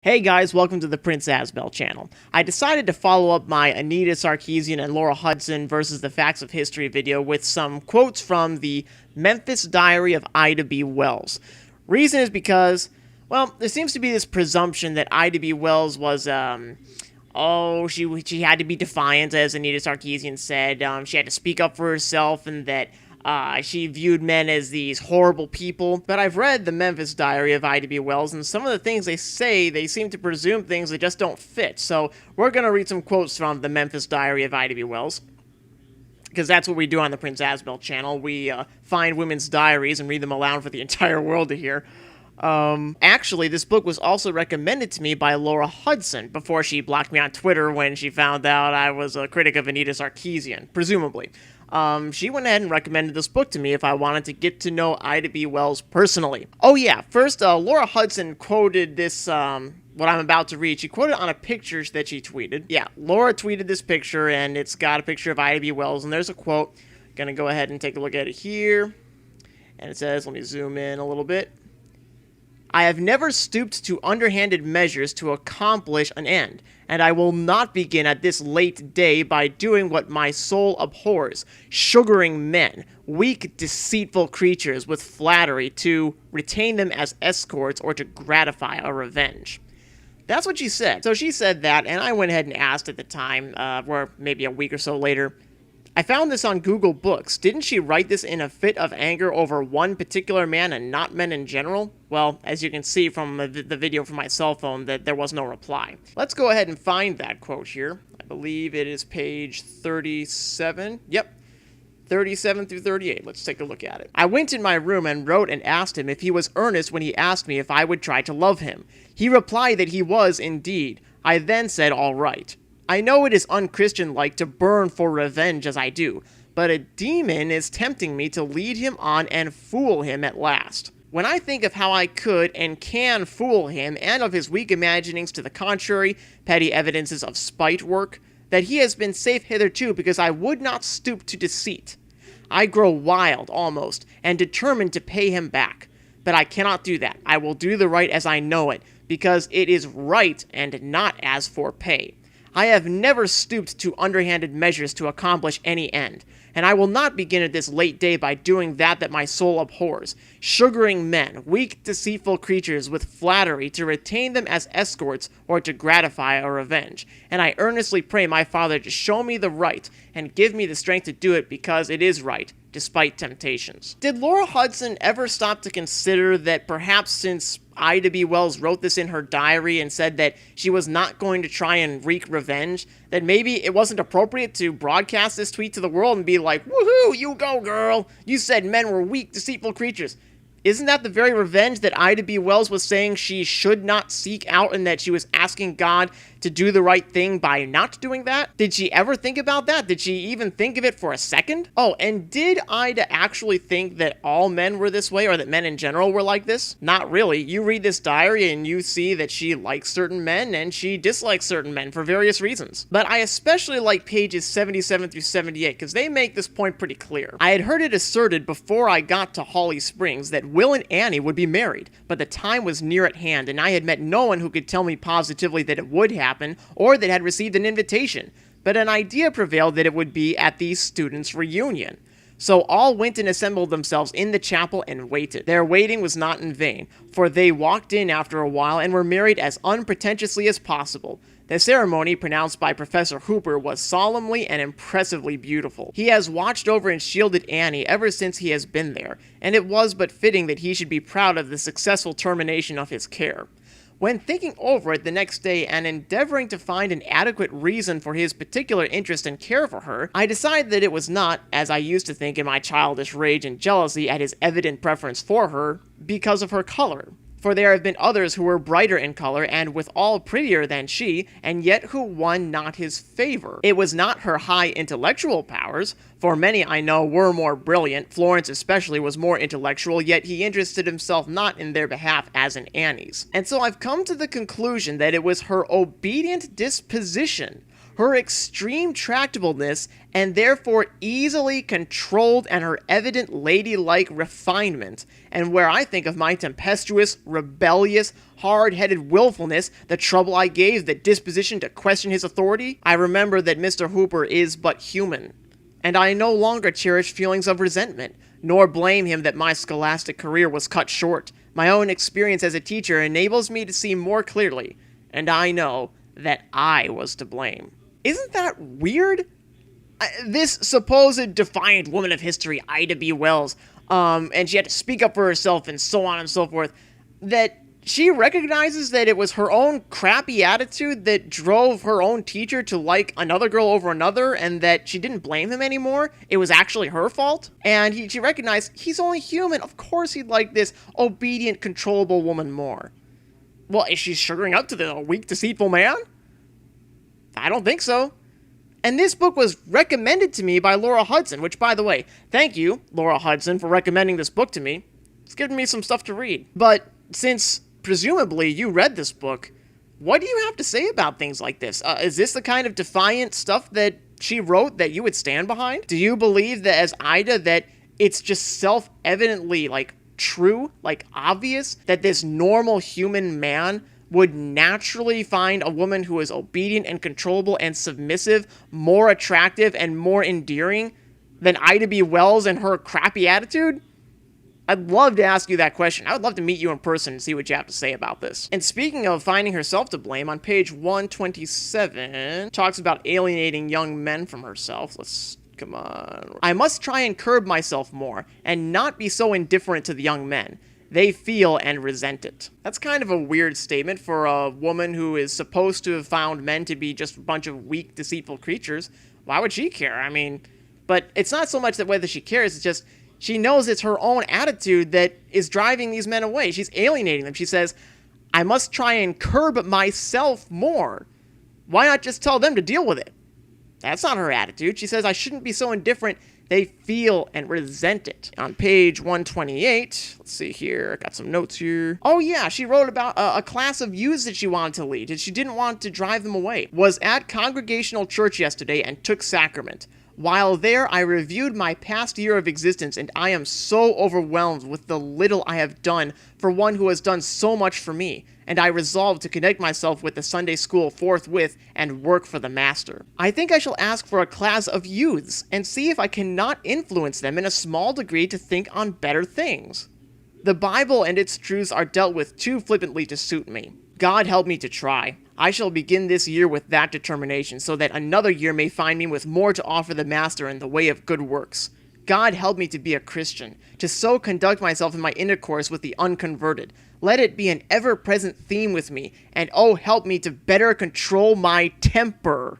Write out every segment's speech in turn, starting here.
Hey guys, welcome to the Prince Asbel channel. I decided to follow up my Anita Sarkeesian and Laura Hudson versus the Facts of History video with some quotes from the Memphis Diary of Ida B. Wells. Reason is because, well, there seems to be this presumption that Ida B. Wells was, she had to be defiant, as Anita Sarkeesian said. She had to speak up for herself, and that she viewed men as these horrible people. But I've read the Memphis Diary of Ida B. Wells, and some of the things they say, they seem to presume things that just don't fit. So we're going to read some quotes from the Memphis Diary of Ida B. Wells, because that's what we do on the Prince Asbel channel. We find women's diaries and read them aloud for the entire world to hear. Actually, this book was also recommended to me by Laura Hudson before she blocked me on Twitter when she found out I was a critic of Anita Sarkeesian, presumably. She went ahead and recommended this book to me if I wanted to get to know Ida B. Wells personally. Oh yeah, first, Laura Hudson quoted this, what I'm about to read. She quoted on a picture that she tweeted. Yeah, Laura tweeted this picture, and it's got a picture of Ida B. Wells, and there's a quote. Gonna go ahead and take a look at it here. And it says, let me zoom in a little bit. I have never stooped to underhanded measures to accomplish an end, and I will not begin at this late day by doing what my soul abhors, sugaring men, weak, deceitful creatures with flattery to retain them as escorts or to gratify a revenge. That's what she said. So she said that, and I went ahead and asked at the time, or maybe a week or so later, I found this on Google Books. Didn't she write this in a fit of anger over one particular man and not men in general? Well, as you can see from the video from my cell phone, that there was no reply. Let's go ahead and find that quote here. I believe it is page 37. Yep. 37 through 38. Let's take a look at it. I went in my room and wrote and asked him if he was earnest when he asked me if I would try to love him. He replied that he was indeed. I then said, all right. I know it is unchristian-like to burn for revenge as I do, but a demon is tempting me to lead him on and fool him at last. When I think of how I could and can fool him, and of his weak imaginings to the contrary, petty evidences of spite work, that he has been safe hitherto because I would not stoop to deceit. I grow wild, almost, and determined to pay him back. But I cannot do that. I will do the right as I know it, because it is right and not as for pay. I have never stooped to underhanded measures to accomplish any end, and I will not begin at this late day by doing that my soul abhors, sugaring men, weak, deceitful creatures with flattery to retain them as escorts or to gratify a revenge. And I earnestly pray my Father to show me the right and give me the strength to do it because it is right, despite temptations. Did Laura Hudson ever stop to consider that perhaps since Ida B. Wells wrote this in her diary and said that she was not going to try and wreak revenge, that maybe it wasn't appropriate to broadcast this tweet to the world and be like, woohoo, you go girl, you said men were weak, deceitful creatures. Isn't that the very revenge that Ida B. Wells was saying she should not seek out, and that she was asking God to do the right thing by not doing that? Did she ever think about that? Did she even think of it for a second? Oh, and did Ida actually think that all men were this way, or that men in general were like this? Not really. You read this diary and you see that she likes certain men and she dislikes certain men for various reasons. But I especially like pages 77 through 78 because they make this point pretty clear. I had heard it asserted before I got to Holly Springs that Will and Annie would be married, but the time was near at hand, and I had met no one who could tell me positively that it would happen, or that had received an invitation, but an idea prevailed that it would be at the students' reunion. So all went and assembled themselves in the chapel and waited. Their waiting was not in vain, for they walked in after a while and were married as unpretentiously as possible. The ceremony, pronounced by Professor Hooper, was solemnly and impressively beautiful. He has watched over and shielded Annie ever since he has been there, and it was but fitting that he should be proud of the successful termination of his care. When thinking over it the next day and endeavoring to find an adequate reason for his particular interest and care for her, I decided that it was not, as I used to think in my childish rage and jealousy at his evident preference for her, because of her color. For there have been others who were brighter in color and withal prettier than she, and yet who won not his favor. It was not her high intellectual powers, for many I know were more brilliant. Florence especially was more intellectual, yet he interested himself not in their behalf as in Annie's. And so I've come to the conclusion that it was her obedient disposition, her extreme tractableness and therefore easily controlled and her evident ladylike refinement, and where I think of my tempestuous, rebellious, hard-headed willfulness, the trouble I gave, the disposition to question his authority, I remember that Mr. Hooper is but human, and I no longer cherish feelings of resentment, nor blame him that my scholastic career was cut short. My own experience as a teacher enables me to see more clearly, and I know that I was to blame. Isn't that weird? This supposed defiant woman of history, Ida B. Wells, and she had to speak up for herself and so on and so forth, that she recognizes that it was her own crappy attitude that drove her own teacher to like another girl over another, and that she didn't blame him anymore. It was actually her fault. And she recognized he's only human. Of course he'd like this obedient, controllable woman more. Well, is she sugaring up to the weak, deceitful man? I don't think so. And this book was recommended to me by Laura Hudson, which, by the way, thank you, Laura Hudson, for recommending this book to me. It's given me some stuff to read. But since presumably you read this book, what do you have to say about things like this? Is this the kind of defiant stuff that she wrote that you would stand behind? Do you believe that, as Ida, that it's just self-evidently, like, true, like, obvious, that this normal human man would naturally find a woman who is obedient and controllable and submissive more attractive and more endearing than Ida B. Wells and her crappy attitude? I'd love to ask you that question. I would love to meet you in person and see what you have to say about this. And speaking of finding herself to blame, on page 127, talks about alienating young men from herself. Come on. I must try and curb myself more, and not be so indifferent to the young men. They feel and resent it. That's kind of a weird statement for a woman who is supposed to have found men to be just a bunch of weak, deceitful creatures. Why would she care? I mean, but it's not so much that whether she cares, it's just she knows it's her own attitude that is driving these men away. She's alienating them. She says, I must try and curb myself more. Why not just tell them to deal with it? That's not her attitude. She says, I shouldn't be so indifferent. They feel and resent it. On page 128, let's see here, I got some notes here. Oh yeah, she wrote about a class of youths that she wanted to lead, and she didn't want to drive them away. Was at Congregational Church yesterday and took sacrament. While there, I reviewed my past year of existence, and I am so overwhelmed with the little I have done for one who has done so much for me, and I resolved to connect myself with the Sunday school forthwith and work for the Master. I think I shall ask for a class of youths, and see if I cannot influence them in a small degree to think on better things. The Bible and its truths are dealt with too flippantly to suit me. God help me to try. I shall begin this year with that determination, so that another year may find me with more to offer the Master in the way of good works. God help me to be a Christian, to so conduct myself in my intercourse with the unconverted. Let it be an ever-present theme with me, and oh, help me to better control my temper.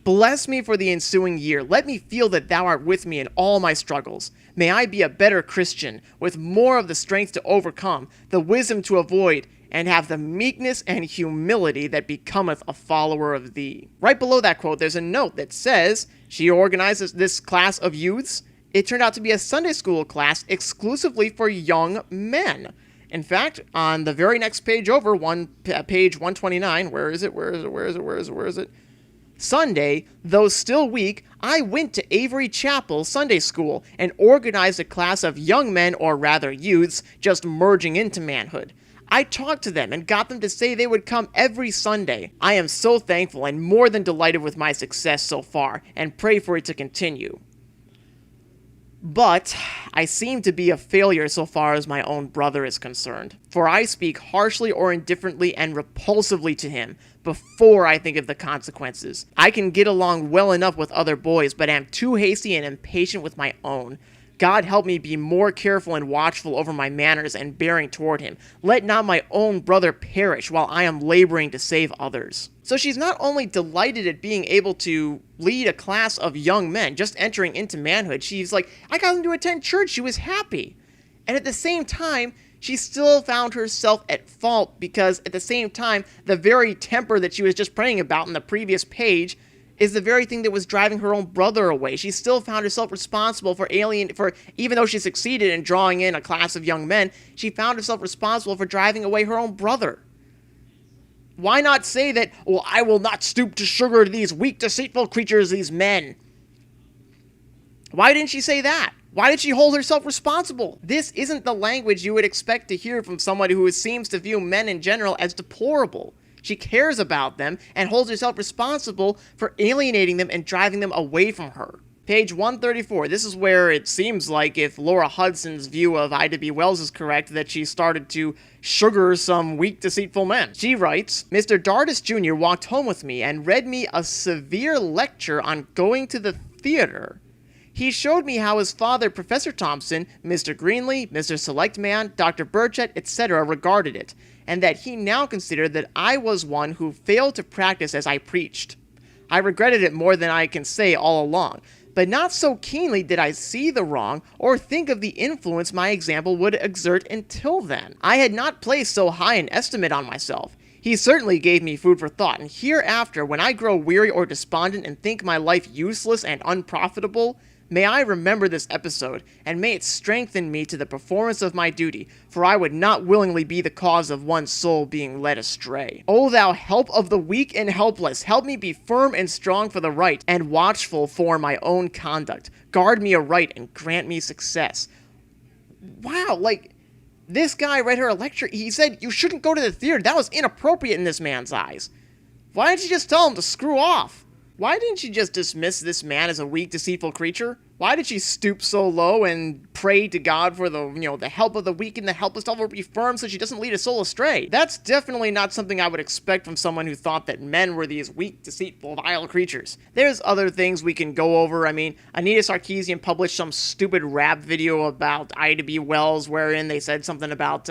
Bless me for the ensuing year. Let me feel that thou art with me in all my struggles. May I be a better Christian, with more of the strength to overcome, the wisdom to avoid, and have the meekness and humility that becometh a follower of thee. Right below that quote, there's a note that says she organizes this class of youths. It turned out to be a Sunday school class exclusively for young men. In fact, on the very next page over, page 129, where is it? Sunday, though still weak, I went to Avery Chapel Sunday School and organized a class of young men, or rather youths, just merging into manhood. I talked to them and got them to say they would come every Sunday. I am so thankful and more than delighted with my success so far, and pray for it to continue. But I seem to be a failure so far as my own brother is concerned, for I speak harshly or indifferently and repulsively to him before I think of the consequences. I can get along well enough with other boys, but am too hasty and impatient with my own. God help me be more careful and watchful over my manners and bearing toward him. Let not my own brother perish while I am laboring to save others. So she's not only delighted at being able to lead a class of young men just entering into manhood, she's like, I got them to attend church, she was happy. And at the same time, she still found herself at fault because at the same time, the very temper that she was just praying about in the previous page is the very thing that was driving her own brother away. She still found herself responsible for even though she succeeded in drawing in a class of young men, she found herself responsible for driving away her own brother. Why not say that, well, I will not stoop to sugar these weak, deceitful creatures, these men? Why didn't she say that? Why did she hold herself responsible? This isn't the language you would expect to hear from somebody who seems to view men in general as deplorable. She cares about them and holds herself responsible for alienating them and driving them away from her. Page 134. This is where it seems like, if Laura Hudson's view of Ida B. Wells is correct, that she started to sugar some weak, deceitful men. She writes, Mr. Dardis Jr. walked home with me and read me a severe lecture on going to the theater. He showed me how his father, Professor Thompson, Mr. Greenlee, Mr. Selectman, Dr. Burchett, etc. regarded it, and that he now considered that I was one who failed to practice as I preached. I regretted it more than I can say all along, but not so keenly did I see the wrong or think of the influence my example would exert until then. I had not placed so high an estimate on myself. He certainly gave me food for thought, and hereafter, when I grow weary or despondent and think my life useless and unprofitable, may I remember this episode, and may it strengthen me to the performance of my duty, for I would not willingly be the cause of one's soul being led astray. O thou help of the weak and helpless, help me be firm and strong for the right, and watchful for my own conduct. Guard me aright, and grant me success. Wow, this guy read her a lecture. He said, you shouldn't go to the theater. That was inappropriate in this man's eyes. Why didn't you just tell him to screw off? Why didn't she just dismiss this man as a weak, deceitful creature? Why did she stoop so low and pray to God for the help of the weak and the helpless, to be firm so she doesn't lead a soul astray? That's definitely not something I would expect from someone who thought that men were these weak, deceitful, vile creatures. There's other things we can go over. I mean, Anita Sarkeesian published some stupid rap video about Ida B. Wells wherein they said something about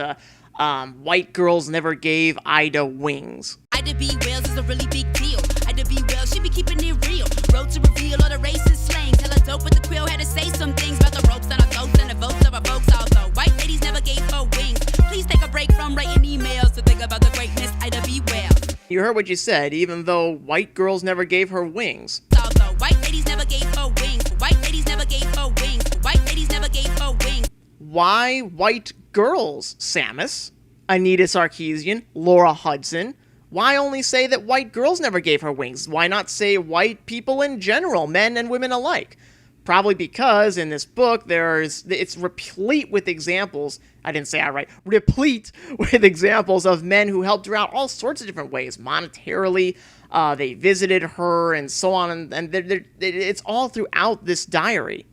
white girls never gave Ida wings. Ida B. Wells is a really big deal. Ida B. Wells, she be keeping it real. Road to reveal all the racist slang. Tell her dope with the quill, had to say some things about the ropes and the ghosts and the votes of our folks. Also, white ladies never gave her wings. Please take a break from writing emails to think about the greatness Ida B. Wells. You heard what you said, even though white girls never gave her wings. Also, white ladies never gave her wings. White ladies never gave her wings. White ladies never gave her wings. Why white girls, Samus? Anita Sarkeesian, Laura Hudson. Why only say that white girls never gave her wings? Why not say white people in general, men and women alike? Probably because in this book it's replete with examples. I didn't say that right. Replete with examples of men who helped her out all sorts of different ways, monetarily. They visited her and so on, and it's all throughout this diary.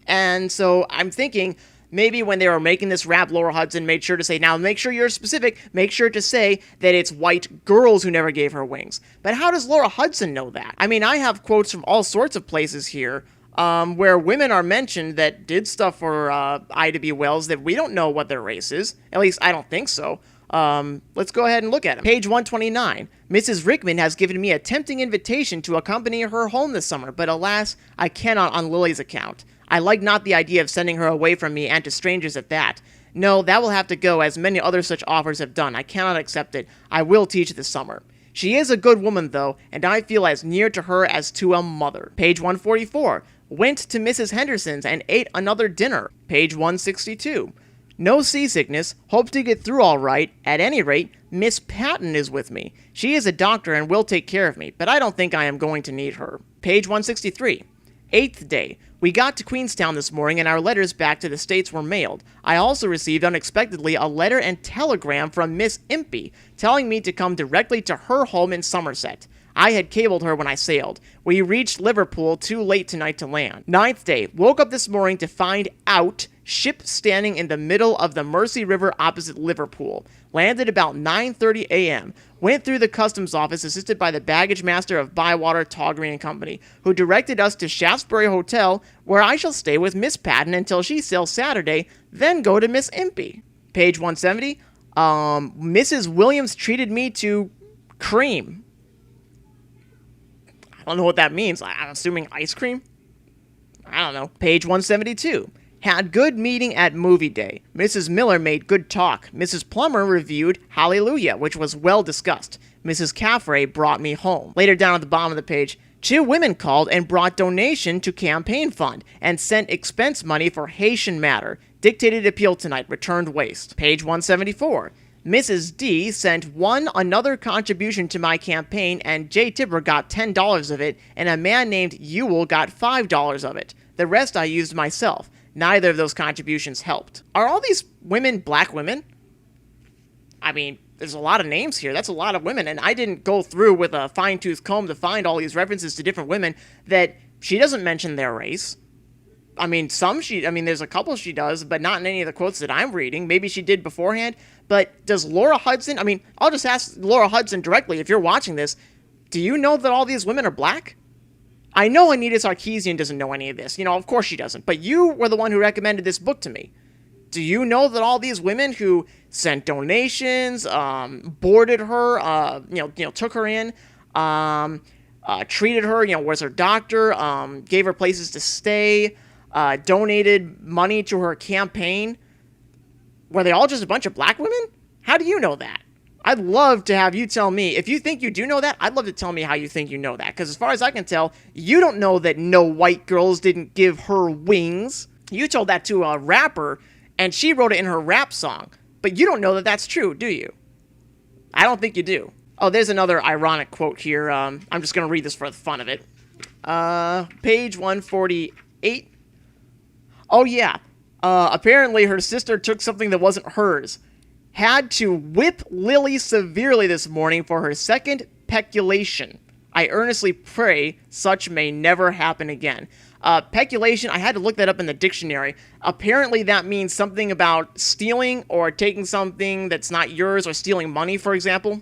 And so I'm thinking, maybe when they were making this rap, Laura Hudson made sure to say, now make sure you're specific, make sure to say that it's white girls who never gave her wings. But how does Laura Hudson know that? I mean, I have quotes from all sorts of places here where women are mentioned that did stuff for Ida B. Wells that we don't know what their race is. At least I don't think so. Let's go ahead and look at it. Page 129. Mrs. Rickman has given me a tempting invitation to accompany her home this summer, but alas, I cannot on Lily's account. I like not the idea of sending her away from me and to strangers at that. No, that will have to go, as many other such offers have done. I cannot accept it. I will teach this summer. She is a good woman, though, and I feel as near to her as to a mother. Page 144. Went to Mrs. Henderson's and ate another dinner. Page 162. No seasickness. Hope to get through all right. At any rate, Miss Patton is with me. She is a doctor and will take care of me, but I don't think I am going to need her. Page 163. 8th day. We got to Queenstown this morning and our letters back to the States were mailed. I also received unexpectedly a letter and telegram from Miss Impey telling me to come directly to her home in Somerset. I had cabled her when I sailed. We reached Liverpool too late tonight to land. 9th day. Woke up this morning to find out ship standing in the middle of the Mersey River opposite Liverpool. Landed about 9:30 a.m. Went through the customs office assisted by the baggage master of Bywater, Tawdry & Company, who directed us to Shaftesbury Hotel, where I shall stay with Miss Patton until she sails Saturday, then go to Miss Impey. Page 170. Mrs. Williams treated me to cream. I don't know what that means. I'm assuming ice cream? I don't know. Page 172. Had good meeting at movie day. Mrs. Miller made good talk. Mrs. Plummer reviewed Hallelujah, which was well discussed. Mrs. Caffrey brought me home. Later down at the bottom of the page, 2 women called and brought donation to campaign fund and sent expense money for Haitian matter. Dictated appeal tonight. Returned waste. Page 174. Mrs. D sent another contribution to my campaign, and J. Tipper got $10 of it, and a man named Ewell got $5 of it. The rest I used myself. Neither of those contributions helped. Are all these women black women? I mean, there's a lot of names here. That's a lot of women, and I didn't go through with a fine-tooth comb to find all these references to different women that she doesn't mention their race. I mean, there's a couple she does, but not in any of the quotes that I'm reading. Maybe she did beforehand, but does Laura Hudson, I'll just ask Laura Hudson directly, if you're watching this, do you know that all these women are black? I know Anita Sarkeesian doesn't know any of this. Of course she doesn't, but you were the one who recommended this book to me. Do you know that all these women who sent donations, boarded her, took her in, treated her, was her doctor, gave her places to stay, donated money to her campaign, were they all just a bunch of black women? How do you know that? I'd love to have you tell me. If you think you do know that, I'd love to tell me how you think you know that. Because as far as I can tell, you don't know that no white girls didn't give her wings. You told that to a rapper, and she wrote it in her rap song. But you don't know that that's true, do you? I don't think you do. Oh, there's another ironic quote here. I'm just going to read this for the fun of it. Page 148. Oh, yeah. Apparently her sister took something that wasn't hers. Had to whip Lily severely this morning for her second peculation. I earnestly pray such may never happen again. Peculation, I had to look that up in the dictionary. Apparently that means something about stealing or taking something that's not yours or stealing money, for example.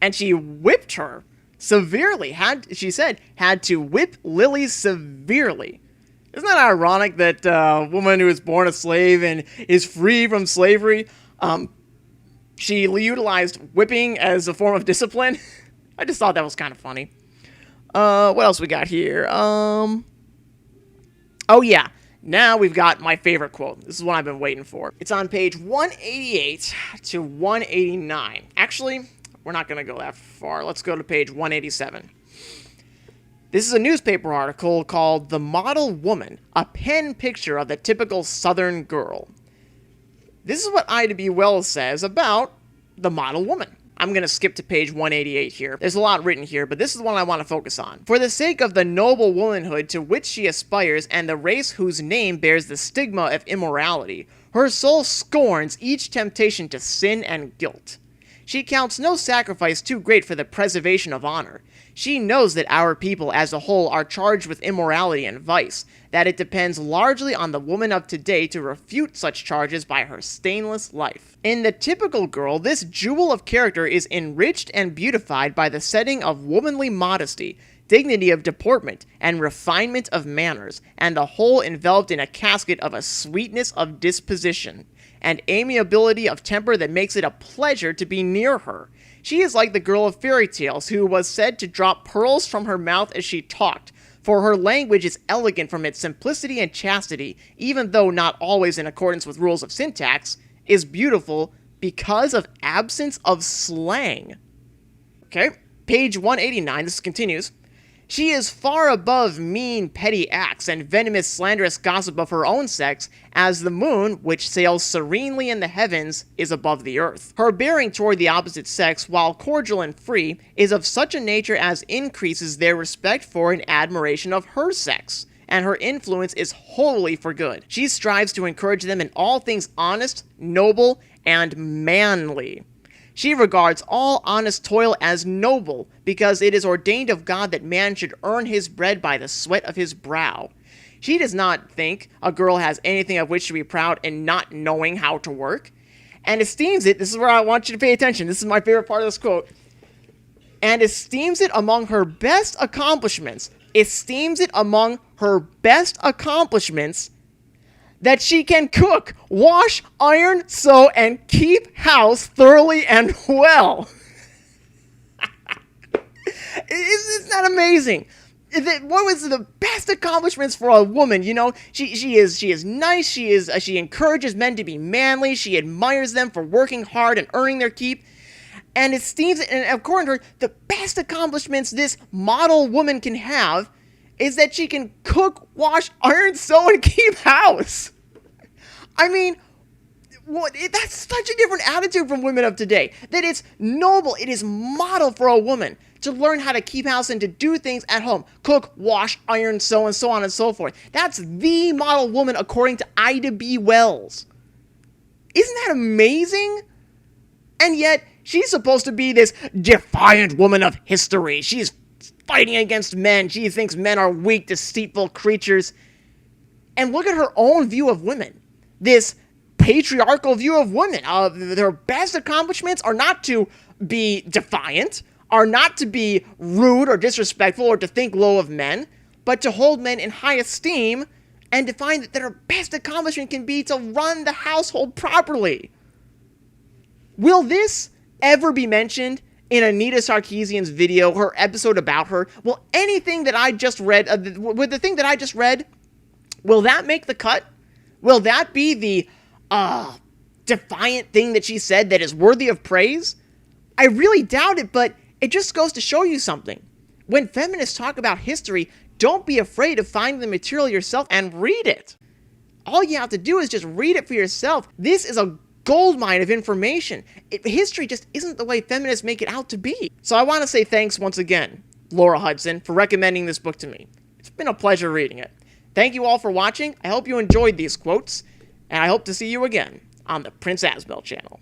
And she whipped her severely. She said, had to whip Lily severely. Isn't that ironic that a woman who was born a slave and is free from slavery, she utilized whipping as a form of discipline? I just thought that was kind of funny. What else we got here? Oh yeah, now we've got my favorite quote. This is one I've been waiting for. It's on page 188 to 189. Actually, we're not going to go that far. Let's go to page 187. This is a newspaper article called The Model Woman, a pen picture of the typical Southern girl. This is what Ida B. Wells says about the model woman. I'm going to skip to page 188 here. There's a lot written here, but this is the one I want to focus on. For the sake of the noble womanhood to which she aspires and the race whose name bears the stigma of immorality, her soul scorns each temptation to sin and guilt. She counts no sacrifice too great for the preservation of honor. She knows that our people as a whole are charged with immorality and vice, that it depends largely on the woman of today to refute such charges by her stainless life. In the typical girl, this jewel of character is enriched and beautified by the setting of womanly modesty, dignity of deportment, and refinement of manners, and the whole enveloped in a casket of a sweetness of disposition and amiability of temper that makes it a pleasure to be near her. She is like the girl of fairy tales who was said to drop pearls from her mouth as she talked, for her language is elegant from its simplicity and chastity, even though not always in accordance with rules of syntax, is beautiful because of absence of slang. Okay, page 189, this continues. She is far above mean, petty acts and venomous, slanderous gossip of her own sex, as the moon, which sails serenely in the heavens, is above the earth. Her bearing toward the opposite sex, while cordial and free, is of such a nature as increases their respect for and admiration of her sex, and her influence is wholly for good. She strives to encourage them in all things honest, noble, and manly. She regards all honest toil as noble, because it is ordained of God that man should earn his bread by the sweat of his brow. She does not think a girl has anything of which to be proud in not knowing how to work, and esteems it, this is where I want you to pay attention, this is my favorite part of this quote, and esteems it among her best accomplishments, that she can cook, wash, iron, sew, and keep house thoroughly and well. Isn't that amazing? What was the best accomplishments for a woman? You know, she is nice. She encourages men to be manly. She admires them for working hard and earning their keep. And esteems it. And according to her, the best accomplishments this model woman can have is that she can cook, wash, iron, sew, and keep house. I mean, That's such a different attitude from women of today. That it's noble, it is model for a woman to learn how to keep house and to do things at home. Cook, wash, iron, sew, and so on and so forth. That's the model woman according to Ida B. Wells. Isn't that amazing? And yet, she's supposed to be this defiant woman of history. She's fighting against men. She thinks men are weak, deceitful creatures. And look at her own view of women. This patriarchal view of women. Their best accomplishments are not to be defiant, are not to be rude or disrespectful or to think low of men, but to hold men in high esteem and to find that their best accomplishment can be to run the household properly. Will this ever be mentioned in Anita Sarkeesian's video, her episode about her? Will anything that I just read, with the thing that I just read, will that make the cut? Will that be the defiant thing that she said that is worthy of praise? I really doubt it, but it just goes to show you something. When feminists talk about history, don't be afraid of finding the material yourself and read it. All you have to do is just read it for yourself. This is a goldmine of information. History just isn't the way feminists make it out to be. So I want to say thanks once again, Laura Hudson, for recommending this book to me. It's been a pleasure reading it. Thank you all for watching. I hope you enjoyed these quotes, and I hope to see you again on the Prince Asbel channel.